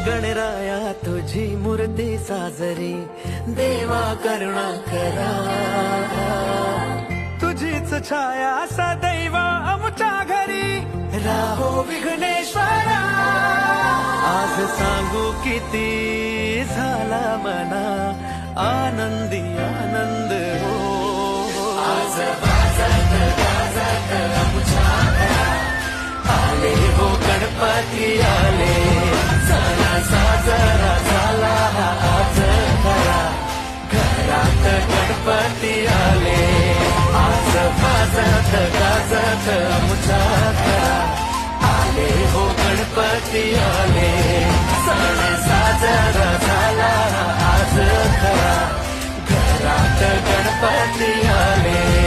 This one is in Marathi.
गणराया तुझी मूर्ती साजरी, देवा करुणा करा. तुझीच छाया सदैव आमच्या घरी, राहो विघ्नेश्वरा. आज सांगू किती झाला मना आनंदी आनंद हो. आज वाजत गाजत आमच्या घरात आले हो गणपती आले. सणा साजरा झाला आज खरा, घरात गणपती आले. आज वाजत गाजत आमच्या घरात आले हो गणपती आले. सण साजरा झाला आज खरा, घरात गणपती आले.